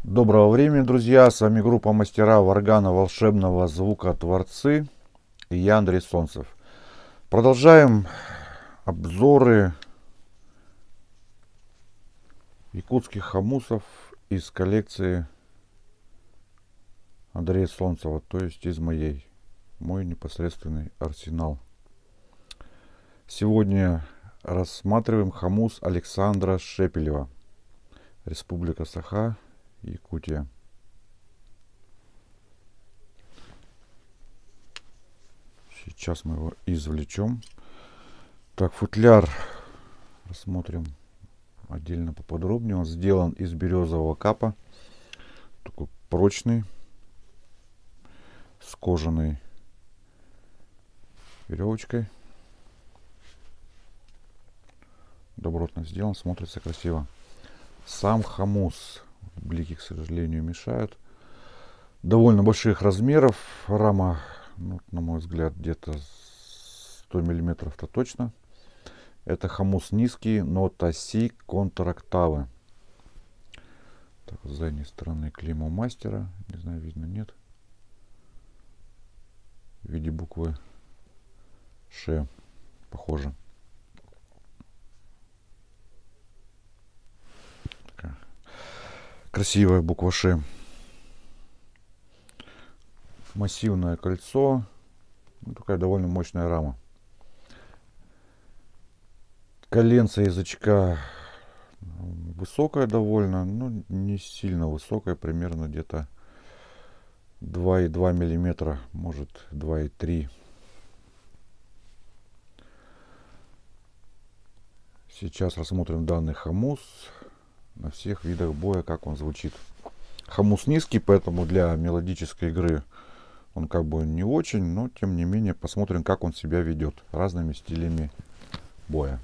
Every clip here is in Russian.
Доброго времени, друзья! С вами группа мастера варгана волшебного звука Творцы и я, Андрей Солнцев. Продолжаем обзоры якутских хомусов из коллекции Андрея Солнцева, то есть из мой непосредственный арсенал. Сегодня рассматриваем хомус Александра Шепелева, Республика Саха, Якутия. Сейчас мы его извлечем. Так, футляр рассмотрим отдельно поподробнее. Он сделан из березового капа. Такой прочный, с кожаной веревочкой. Добротно сделан, смотрится красиво. Сам хомус, блики, к сожалению, мешают. Довольно больших размеров. Рама, ну, на мой взгляд, где-то 100 миллиметров-то точно. Это хомус низкий, нота Си, контр-октавы. Так, с задней стороны клеймо мастера. Не знаю, видно, нет. В виде буквы Ш. Похоже. Такая красивая буква Ш. Массивное кольцо. Ну, такая довольно мощная рама. Коленце язычка высокая довольно, но не сильно высокая, примерно где-то 2,2 миллиметра, может 2,3. Сейчас рассмотрим данный хомус на всех видах боя, как он звучит. Хомус низкий, поэтому для мелодической игры он как бы не очень, но тем не менее посмотрим, как он себя ведет разными стилями боя.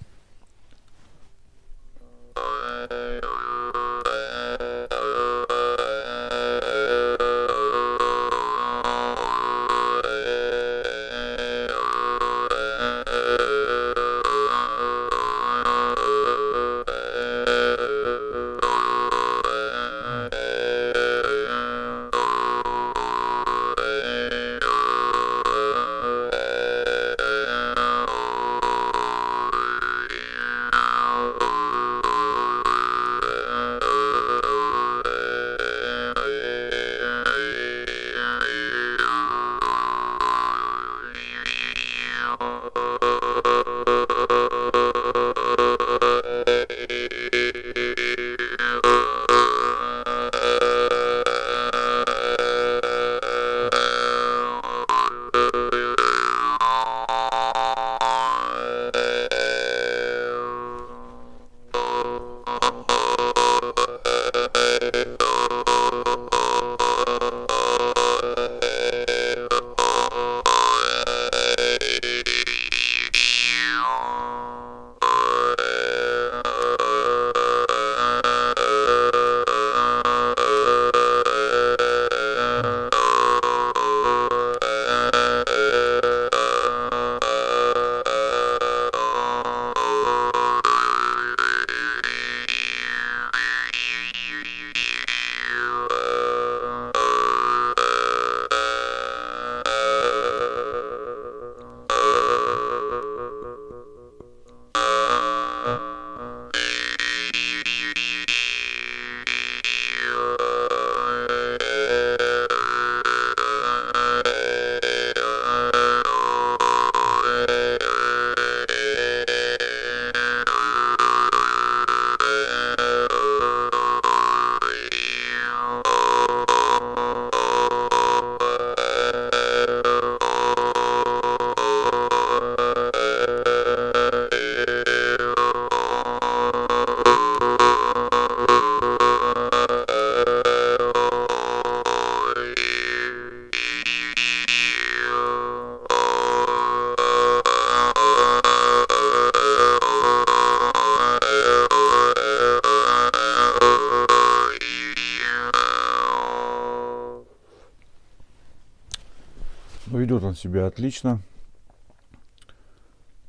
Ведет он себя отлично.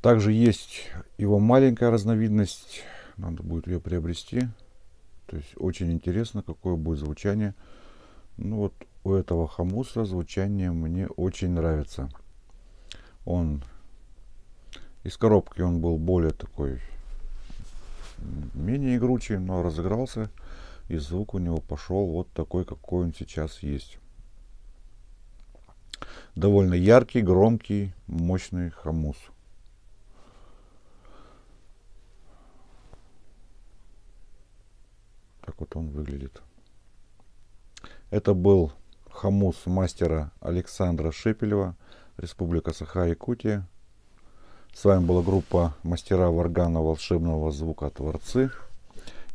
Также есть его маленькая разновидность. Надо будет ее приобрести. То есть очень интересно, какое будет звучание. Ну вот у этого хомуса звучание мне очень нравится. Он из коробки он был более такой, менее игручий, но разыгрался. И звук у него пошел вот такой, какой он сейчас есть. Довольно яркий, громкий, мощный хомус. Так вот он выглядит. Это был хомус мастера Александра Шепелева, Республика Саха-Якутия. С вами была группа мастера варгана волшебного звука Творцы.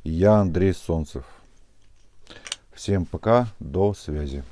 И я, Андрей Солнцев. Всем пока, до связи.